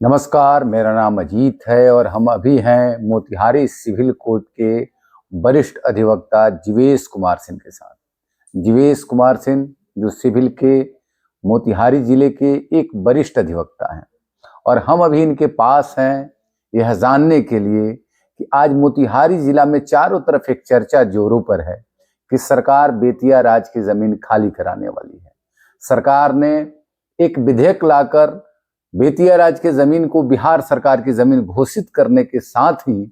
नमस्कार, मेरा नाम अजीत है और हम अभी हैं मोतिहारी सिविल कोर्ट के वरिष्ठ अधिवक्ता जीवेश कुमार सिंह के साथ। जीवेश कुमार सिंह जो सिविल के मोतिहारी जिले के एक वरिष्ठ अधिवक्ता हैं और हम अभी इनके पास हैं यह जानने के लिए कि आज मोतिहारी जिला में चारों तरफ एक चर्चा जोरों पर है कि सरकार बेतिया राज की जमीन खाली कराने वाली है। सरकार ने एक विधेयक लाकर बेतिया राज के जमीन को बिहार सरकार की जमीन घोषित करने के साथ ही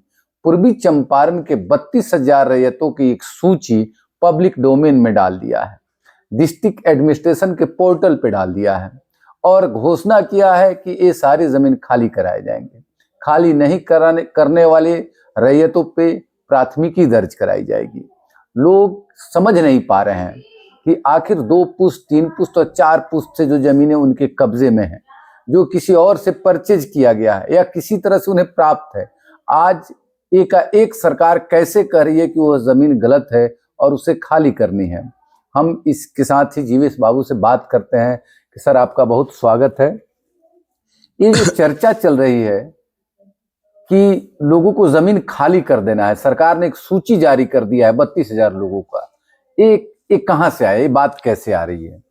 पूर्वी चंपारण के 32,000 रैयतों की एक सूची पब्लिक डोमेन में डाल दिया है, डिस्ट्रिक्ट एडमिनिस्ट्रेशन के पोर्टल पे डाल दिया है और घोषणा किया है कि ये सारी जमीन खाली कराए जाएंगे। खाली नहीं करने वाले रैयतों पे प्राथमिकी दर्ज कराई जाएगी। लोग समझ नहीं पा रहे हैं कि आखिर 2 पुश्त, 3 पुश्त और 4 पुश्त से जो जमीनें उनके कब्जे में है, जो किसी और से परचेज किया गया है या किसी तरह से उन्हें प्राप्त है, आज एक सरकार कैसे कह रही है कि वह जमीन गलत है और उसे खाली करनी है। हम इसके साथ ही जीवेश बाबू से बात करते हैं कि सर आपका बहुत स्वागत है। ये जो चर्चा चल रही है कि लोगों को जमीन खाली कर देना है, सरकार ने एक सूची जारी कर दिया है 32,000 लोगों का, एक कहां से आया, ये बात कैसे आ रही है?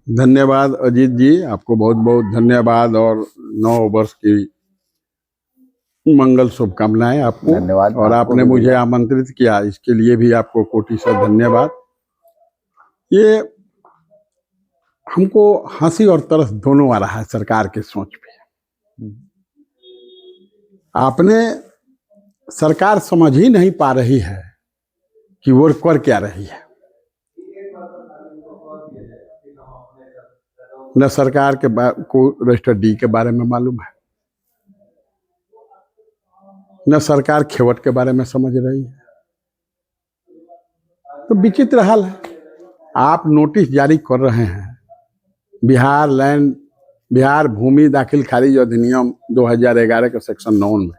धन्यवाद अजीत जी, आपको बहुत बहुत धन्यवाद और 9 वर्ष की मंगल शुभकामनाएं आपको। धन्यवाद। और आपने मुझे आमंत्रित किया, इसके लिए भी आपको कोटि से धन्यवाद। ये हमको हंसी और तरस दोनों आ रहा है सरकार के सोच पे। आपने सरकार समझ ही नहीं पा रही है कि वो कर क्या रही है। न सरकार के को रजिस्टर डी के बारे में मालूम है, न सरकार खेवट के बारे में समझ रही है। तो विचित्र हाल है। आप नोटिस जारी कर रहे हैं बिहार भूमि दाखिल खारिज अधिनियम 2011 के सेक्शन 9 में,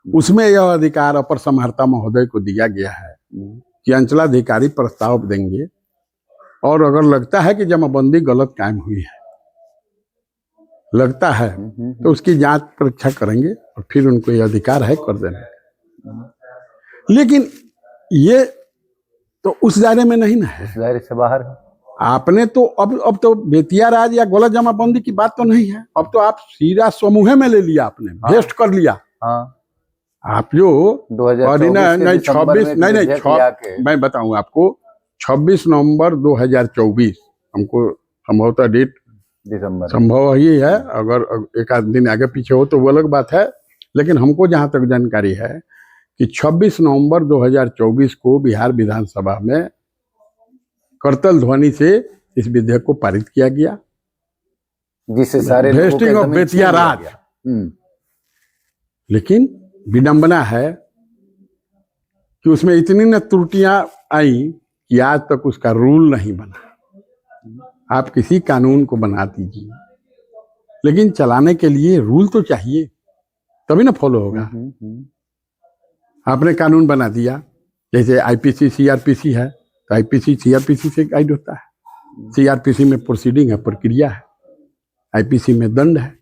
उसमें यह अधिकार अपर समाहर्ता महोदय को दिया गया है कि अंचलाधिकारी प्रस्ताव देंगे और अगर लगता है कि जमाबंदी गलत कायम हुई है, लगता है तो उसकी जांच परीक्षा करेंगे और फिर उनको ये अधिकार है कर देने का। लेकिन ये तो उस दायरे में नहीं ना है, उस दायरे से बाहर है। आपने तो अब तो बेतिया राज या गलत जमाबंदी की बात तो नहीं है, अब तो आप सीधा समूह में ले लिया, आपने भेस्ट कर लिया। हाँ। आप जो 2024 नहीं, मैं बताऊं आपको 26 नवंबर 2024 हमको संभवतः डेट दिसंबर संभव ही है, अगर एक आध दिन आगे पीछे हो तो वो अलग बात है। लेकिन हमको जहां तक जानकारी है कि 26 नवंबर 2024 को बिहार विधानसभा में करतल ध्वनि से इस विधेयक को पारित किया गया, जिससे सारे वेस्टिंग ऑफ बेतिया राज। लेकिन विडंबना है कि उसमें इतनी न त्रुटियां आई कि आज तक उसका रूल नहीं बना। आप किसी कानून को बना दीजिए, लेकिन चलाने के लिए रूल तो चाहिए, तभी ना फॉलो होगा। आपने कानून बना दिया, जैसे आईपीसी सीआरपीसी है, तो आईपीसी सीआरपीसी से गाइड होता है। सीआरपीसी में प्रोसीडिंग है, प्रक्रिया है, आईपीसी में दंड है।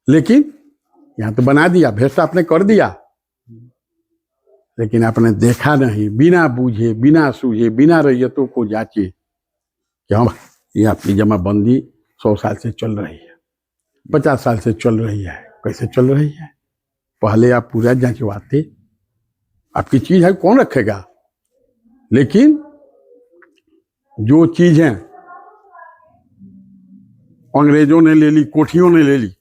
लेकिन यहां तो बना दिया, भेस्ट आपने कर दिया, लेकिन आपने देखा नहीं, बिना बूझे, बिना सूझे, बिना रैयतों को जांचे कि हम ये आपकी जमाबंदी 100 साल से चल रही है, 50 साल से चल रही है, कैसे चल रही है। पहले आप पूरा जांचवाते, आपकी चीज है कौन रखेगा। लेकिन जो चीजें अंग्रेजों ने ले ली, कोठियों ने ले ली,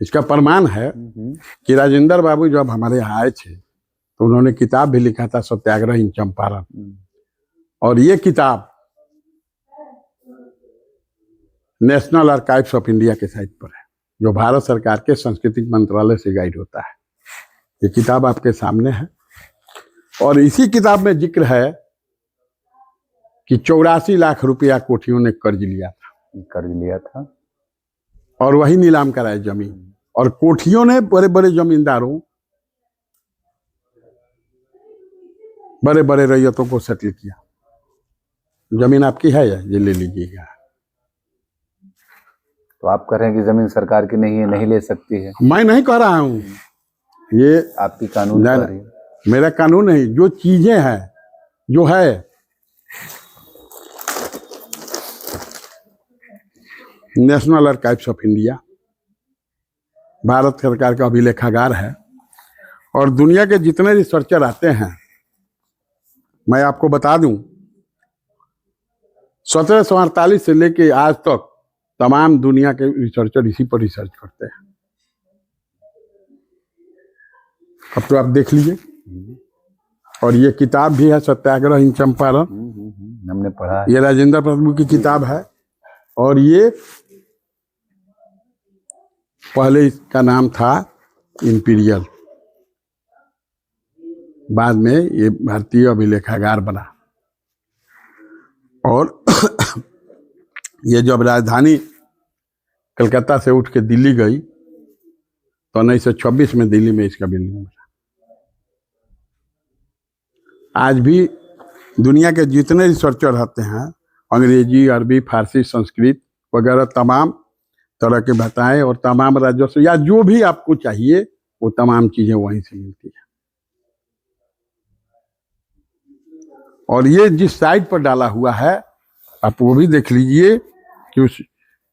इसका प्रमाण है कि राजेंद्र बाबू जब हमारे यहाँ आए थे तो उन्होंने किताब भी लिखा था, सत्याग्रह इन चंपारण। और ये किताब नेशनल आर्काइव्स ऑफ इंडिया के साइट पर है, जो भारत सरकार के सांस्कृतिक मंत्रालय से गाइड होता है। ये किताब आपके सामने है और इसी किताब में जिक्र है कि 84 लाख रुपया कोठियों ने कर्ज लिया था और वही नीलाम कराए जमीन। और कोठियों ने बड़े बड़े जमींदारों, बड़े बड़े रैयतों को सेटल किया, जमीन आपकी है या ये ले लीजिएगा। तो आप कह रहे हैं कि जमीन सरकार की नहीं है, नहीं ले सकती है, मैं नहीं कह रहा हूँ, ये आपकी कानून कह रही है। मेरा कानून नहीं, जो चीजें हैं जो है। National archives of India Bharat सरकार का अभिलेखागार है, और दुनिया के जितने रिसर्चर आते हैं, मैं आपको बता दूं, 1748 से लेके आज तक तमाम दुनिया के रिसर्चर इसी पर रिसर्च करते हैं। अब तो आप देख लीजिए, और ये किताब भी है सत्याग्रह इन चंपारण, हमने पढ़ा है। ये राजेंद्र प्रभु की किताब है, और ये पहले इसका नाम था इंपीरियल, बाद में ये भारतीय अभिलेखागार बना। और ये जब राजधानी कलकत्ता से उठ के दिल्ली गई तो 1926 में दिल्ली में इसका बिल्डिंग बना। आज भी दुनिया के जितने रिसर्चर रहते हैं, अंग्रेजी, अरबी, फारसी, संस्कृत वगैरह तमाम तरह के बताएं, और तमाम राजस्व या जो भी आपको चाहिए वो तमाम चीजें वहीं से मिलती है। और ये जिस साइट पर डाला हुआ है आप वो भी देख लीजिए कि उस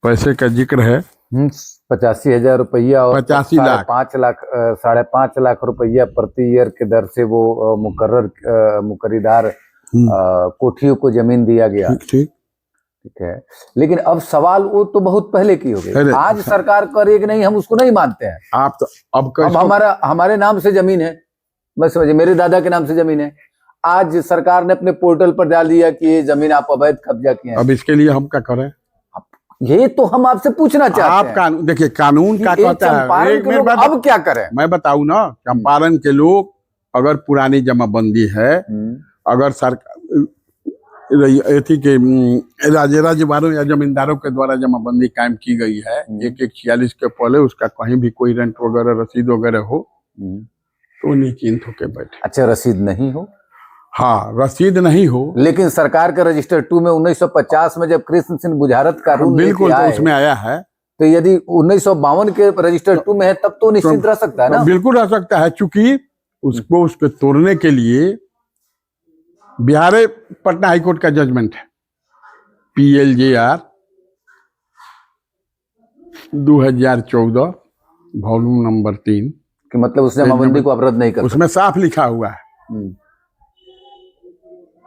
पैसे का जिक्र है। 85,000 रुपया और 85 लाख 5 लाख 5.5 लाख रुपया प्रति ईयर के दर से वो मुकर्रदार कोठियों को जमीन दिया गया। ठीक है, लेकिन अब सवाल वो तो बहुत पहले की हो गई। आज सरकार करे कि नहीं, हम उसको नहीं मानते हैं। आप तो अब हमारे नाम से जमीन है, मैं समझे, मेरे दादा के नाम से जमीन है। आज सरकार ने अपने पोर्टल पर डाल दिया कि ये जमीन आप अवैध कब्जा किए हैं। अब इसके लिए हम क्या करें? ये तो हम आपसे पूछना चाहते हैं। आप कानून देखिए, कानून क्या कहता है। अब क्या करें? मैं बताऊं ना, चंपारण के लोग अगर पुरानी जमाबंदी है, अगर सरकार के राजवारों या जमींदारों के द्वारा जमाबंदी कायम की गई है 1146 के पहले, उसका कहीं भी कोई रेंट वगैरह रसीद वगैरह हो तो निश्चिंत होके बैठे। अच्छा, रसीद नहीं हो? हाँ, रसीद नहीं हो, लेकिन सरकार के रजिस्टर 2 में 1950 में जब कृष्ण सिंह बुझारत कानून बिल्कुल तो उसमें आया है, तो यदि 1952 के रजिस्टर 2 में है तब तो निश्चिंत रह सकता है ना? बिल्कुल रह सकता है, चूंकि उसको तोड़ने के लिए बिहार पटना हाईकोर्ट का जजमेंट है PLJR 2014 वॉल्यूम नंबर 3 कि मतलब उस जमाबंदी को अवरुद्ध नहीं कर, उसमें साफ लिखा हुआ है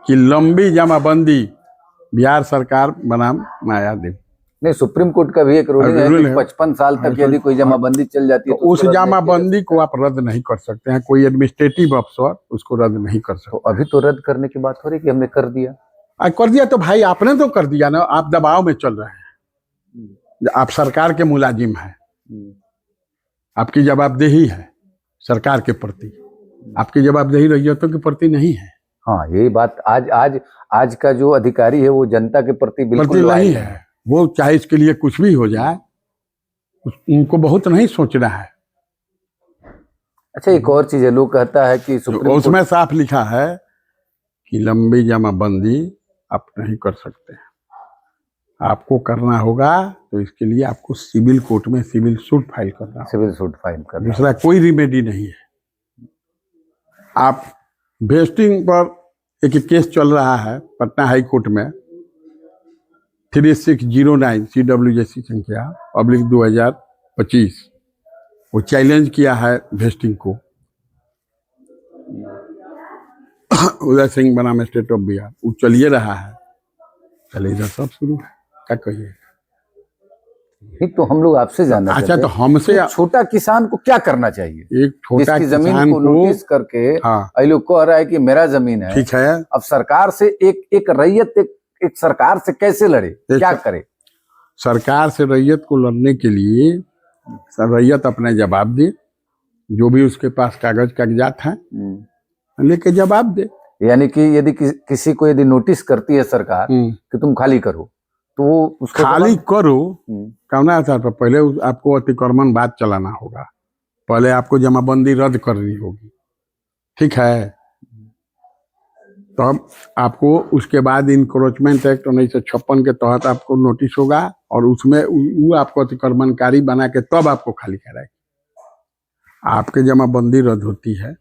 कि लंबी जमाबंदी बिहार सरकार बनाम मायादेव। नहीं, सुप्रीम कोर्ट का भी एक रूलिंग है कि 55 साल तक यदि कोई जमाबंदी चल जाती है तो उस जमाबंदी को आप रद्द नहीं कर सकते हैं। कोई एडमिनिस्ट्रेटिव अफसर उसको रद्द नहीं कर सकते। तो अभी तो रद्द करने की बात हो रही कि हमने कर दिया। तो भाई आपने तो कर दिया ना, आप दबाव में चल रहे हैं। आप सरकार के मुलाजिम हैं, आपकी जवाबदेही है सरकार के प्रति, आपकी जवाबदेही रैयतों के प्रति नहीं है। हाँ, यही बात आज का जो अधिकारी है वो जनता के प्रति बिल्कुल नहीं है। वो चाहे इसके लिए कुछ भी हो जाए, उनको बहुत नहीं सोचना है। अच्छा, एक और चीज है, लोग कहता है कि उसमें साफ लिखा है कि लंबी जमाबंदी आप नहीं कर सकते। आपको करना होगा तो इसके लिए आपको सिविल कोर्ट में सिविल सूट फाइल करना। दूसरा कोई रिमेडी नहीं है। आप वेस्टिंग पर एक केस चल रहा है पटना हाई कोर्ट में 3609 CWJC संख्या /2025, वो चैलेंज किया है वेस्टिंग को। उदय सिंह बनाम स्टेट ऑफ बिहार, वो चलिए रहा है, चले इधर सब शुरू है। क्या कहिए? तो हम लोग आपसे जानना अच्छा, तो हमसे छोटा किसान को क्या करना चाहिए? एक छोटा जमीन को नोटिस करके लोग कह रहा है कि मेरा जमीन है, ठीक है, अब सरकार से एक रैयत एक सरकार से कैसे लड़े, क्या करे? सरकार से रैयत को लड़ने के लिए रैयत अपने जवाब दे, जो भी उसके पास कागजात हैं लेके जवाब दे। यानी कि यदि किसी को यदि नोटिस करती है सरकार कि तुम खाली करो, तो वो उसको खाली करो कहना आधार पर पहले आपको अतिक्रमण बात चलाना होगा, पहले आपको जमाबंदी रद्द करनी होगी, ठीक है। तब आपको उसके बाद इंक्रोचमेंट एक्ट 1956 के तहत आपको नोटिस होगा और उसमें वो आपको अतिक्रमणकारी बना के तब आपको खाली कराएगी। आपके जमाबंदी रद्द होती है,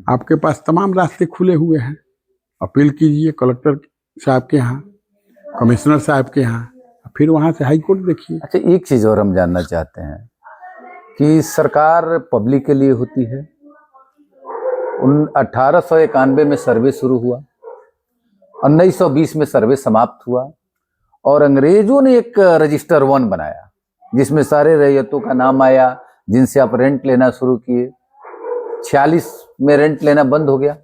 आपके पास तमाम रास्ते खुले हुए हैं। अपील कीजिए कलेक्टर साहब के यहाँ, कमिश्नर साहब के यहाँ, फिर वहाँ से हाई कोर्ट देखिए। अच्छा, एक चीज और हम जानना चाहते हैं कि सरकार पब्लिक के लिए होती है। 1891 में सर्वे शुरू हुआ, 1920 में सर्वे समाप्त हुआ और अंग्रेजों ने एक रजिस्टर 1 बनाया जिसमें सारे रैयतों का नाम आया जिनसे आप रेंट लेना शुरू किए। 46 में रेंट लेना बंद हो गया,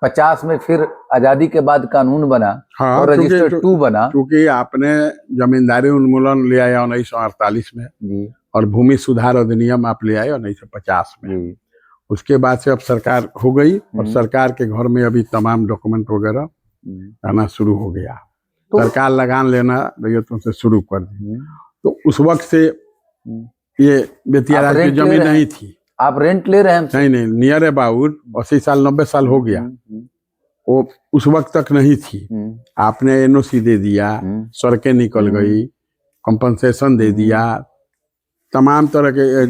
50 में फिर आजादी के बाद कानून बना हाँ, और रजिस्टर 2 बना। क्योंकि आपने जमींदारी उन्मूलन ले आया 1948 में जी, और भूमि सुधार अधिनियम आप ले आए 1950 में। जी, उसके बाद से अब सरकार हो गई और सरकार के घर में अभी तमाम डॉक्यूमेंट वगैरह आना शुरू हो गया। तो सरकार लगान लेना रैयतों से शुरू कर दी। तो उस वक्त से ये बेतिया राज की जमीन नहीं थी। आप रेंट ले रहे हैं? नहीं, नियर अबाउट 80 साल 90 साल हो गया। वो उस वक्त तक नहीं थी। आपने एनओसी दे दिया, सड़कें निकल गई, कंपनसेशन दे दिया, तमाम तरह के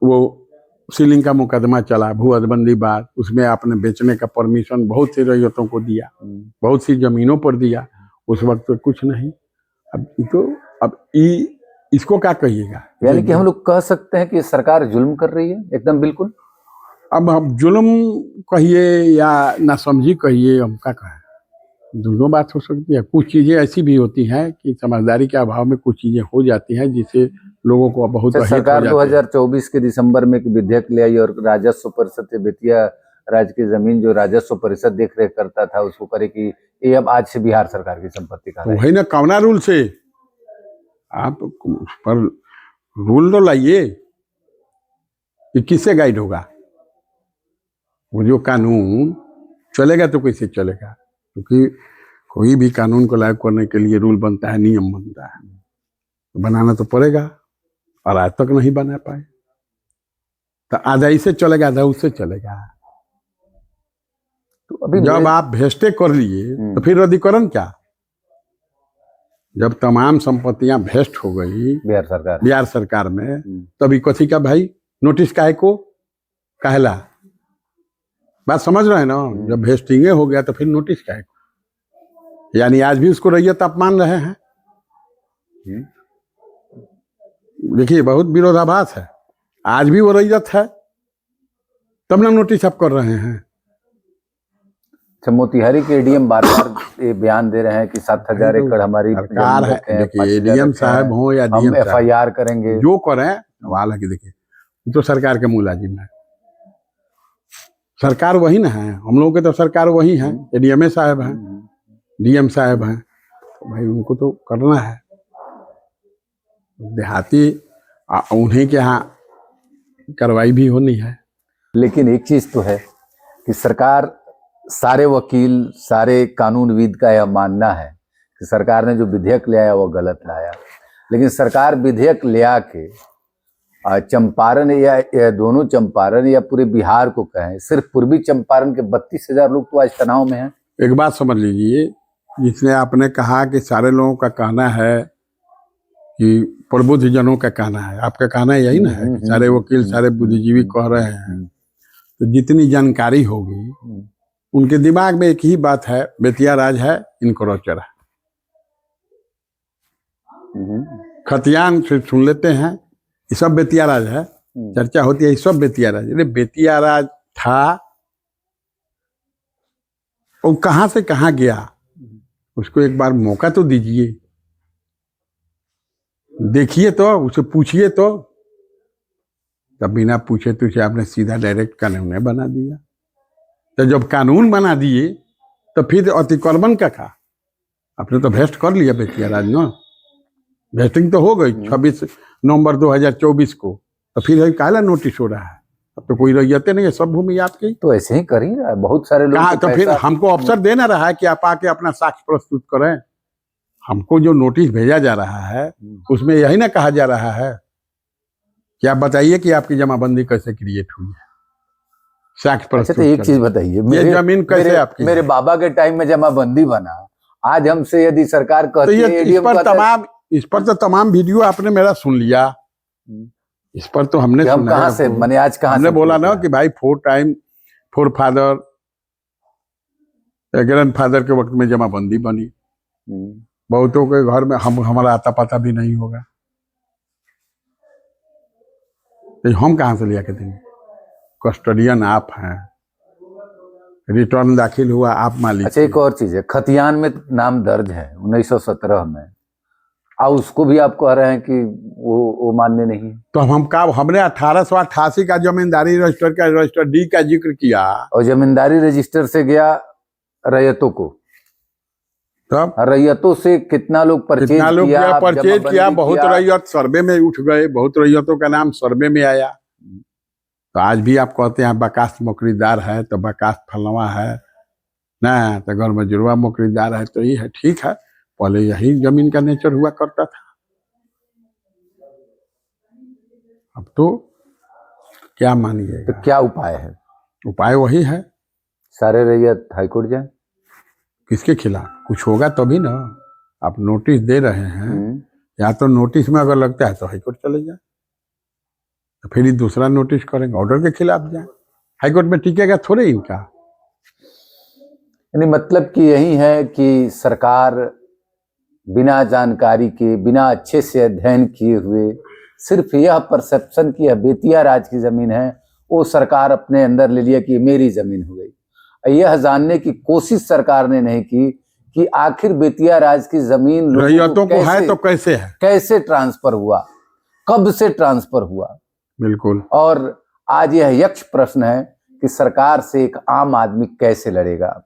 वो सीलिंग का मुकदमा चला, भू हदबंदी बाद, उसमें आपने बेचने का परमिशन बहुत सी रैयतों को दिया, बहुत सी जमीनों पर दिया। उस वक्त तो कुछ नहीं। अब इसको क्या कहिएगा? यानी कि हम लोग कह सकते हैं कि सरकार जुल्म कर रही है एकदम बिल्कुल। अब हम जुल्म कहिए या नासमझी कहिए, हम क्या कहें, दोनों बात हो सकती है। कुछ चीजें ऐसी भी होती हैं कि समझदारी के अभाव में कुछ चीजें हो जाती हैं जिससे लोगों को बहुत सरकार 2024 के दिसंबर में एक विधेयक ले आई और राजस्व परिषद से बेतिया राज्य की जमीन जो राजस्व परिषद देख रेख करता था उसको करे कि ये अब आज से बिहार सरकार की संपत्ति का। वही ना, कौना रूल से आप पर रूल तो लाइए कि किससे गाइड होगा। वो जो कानून चलेगा तो कैसे चलेगा? क्योंकि कोई भी कानून को लागू करने के लिए रूल बनता है, नियम बनता है, तो बनाना तो पड़ेगा और आज तक नहीं बना पाए। तो आधा इससे चलेगा, आधा उससे चलेगा। तो अभी जब आप भेस्टे कर लिए तो फिर रद्दीकरण क्या? जब तमाम संपत्तियां भेस्ट हो गई बिहार सरकार में, तभी कथी का भाई नोटिस काहे को कहला? बात समझ रहे हैं ना? जब भेस्टिंगे हो गया तो फिर नोटिस काहे को? यानी आज भी उसको रैयत आप मान रहे हैं। देखिए, बहुत विरोधाभास है। आज भी वो रैयत है, तब ना नोटिस आप कर रहे हैं। मोतिहारी के एडीएम बार बार ये बयान दे रहे हैं कि 7,000 एकड़ हमारी सरकार है। देखिए, एडीएम साहब हो या डीएम साहब, FIR करेंगे, जो करें। सवाल है कि देखिए, तो सरकार के मुलाजिम है, सरकार वही ना है। हम लोगों के तो सरकार वही है, एडीएम साहब हैं, डीएम साहब हैं, तो भाई उनको तो करना है। देहाती उन्हीं के यहाँ कार्रवाई भी होनी है। लेकिन एक चीज तो है कि सरकार, सारे वकील, सारे कानूनविद का यह मानना है कि सरकार ने जो विधेयक ले आया वो गलत लाया। लेकिन सरकार विधेयक ले आके चंपारण या दोनों चंपारण या पूरे बिहार को कहें, सिर्फ पूर्वी चंपारण के 32,000 लोग तो आज तनाव में हैं। एक बात समझ लीजिए, जिसने आपने कहा कि सारे लोगों का कहना है कि प्रबुद्ध जनों का कहना है, आपका कहना यही ना है कि सारे वकील, सारे बुद्धिजीवी कह रहे हैं। तो जितनी जानकारी होगी उनके दिमाग में एक ही बात है, बेतिया राज है, इनक्रोचर है। खतियान से सुन लेते हैं, ये सब बेतिया राज है, चर्चा होती है, ये सब बेतिया राज। अरे बेतिया राज था, वो कहां से कहां गया, उसको एक बार मौका तो दीजिए, देखिए तो, उसे पूछिए तो। तब बिना पूछे तो उसे आपने सीधा डायरेक्ट कानून बना दिया। तो जब कानून बना दिए तो फिर अतिक्रमण का था, आपने तो भेस्ट कर लिया बेतिया राज ना, भेस्टिंग तो हो गई 26 नवंबर 2024 को। तो फिर काला नोटिस हो रहा है? अब तो कोई रैयतें नहीं है, सब भूमि आपकी। तो ऐसे ही कर ही रहा है बहुत सारे लोग। तो फिर हमको अवसर देना रहा है कि आप आके अपना साक्ष्य प्रस्तुत करें। हमको जो नोटिस भेजा जा रहा है उसमें यही ना कहा जा रहा है कि आप बताइए कि आपकी जमाबंदी कैसे क्रिएट हुई है, साक्ष्य अच्छा, प्रस्तुत तो एक करें। चीज बताइए, ये जमीन कैसे मेरे, आपकी है? मेरे बाबा के टाइम में जमाबंदी बना, आज हमसे यदि सरकार तो कहती है, ये एडीएम कहता है इस पर तो तमाम वीडियो आपने मेरा सुन लिया, इस पर तो हमने कि हम सुना कहाँ है से, आपको। मैंने आज कहाँ हमने से बोला proof ना लाया? कि भाई फोर फादर ग्रैंड फादर के वक्त में जमाबंदी बनी, बहुतों के घर में हमारा आता पता भी नहीं होगा, तो हम कहाँ से लिया के देंगे? कस्टडियन आप हैं, रिटर्न दाखिल हुआ आप मालिक। अच्छा, एक और चीज है, खतियान में नाम दर्ज है 1917 में, और उसको भी आप कह रहे हैं कि वो मान्य नहीं है। तो हमने 1888 का जमींदारी रजिस्टर डी का जिक्र किया, और जमींदारी रजिस्टर से गया रैयतों को, तब रैयतों से कितना लोग परचेज कितना लोग किया, परचेज किया, बहुत किया। रैयत सर्वे में उठ गए, बहुत रैयतों का नाम सर्वे में आया। तो आज भी आप कहते हैं बकास्त मौकरीदार है तो बकास्त फलवा है ना, तो घर में जुड़वा मौकरीदार है, तो ये है, ठीक है, पहले यही जमीन का नेचर हुआ करता था। अब तो क्या मानिएगा? तो क्या उपाय है? उपाय वही है, सारे रैयत हाईकोर्ट जाए। किसके खिलाफ? कुछ होगा तभी ना। आप नोटिस दे रहे हैं, या तो नोटिस में अगर लगता है तो हाईकोर्ट चले जाए, तो फिर ही दूसरा नोटिस करेंगे, ऑर्डर के खिलाफ जाए, हाईकोर्ट में टिकेगा थोड़े इनका। यानी मतलब कि यही है कि सरकार बिना जानकारी के, बिना अच्छे से अध्ययन किए हुए, सिर्फ यह परसेप्शन की बेतिया राज की जमीन है, वो सरकार अपने अंदर ले लिया कि ये मेरी जमीन हो गई। यह जानने की कोशिश सरकार ने नहीं की कि आखिर बेतिया राज की जमीन रैयतों को है तो कैसे है, कैसे ट्रांसफर हुआ, कब से ट्रांसफर हुआ। बिल्कुल। और आज यह यक्ष प्रश्न है कि सरकार से एक आम आदमी कैसे लड़ेगा।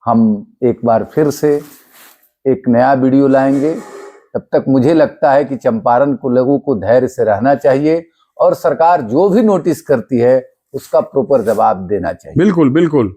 हम एक बार फिर से एक नया वीडियो लाएंगे, तब तक मुझे लगता है कि चंपारण को लोगों को धैर्य से रहना चाहिए, और सरकार जो भी नोटिस करती है उसका प्रॉपर जवाब देना चाहिए। बिल्कुल बिल्कुल।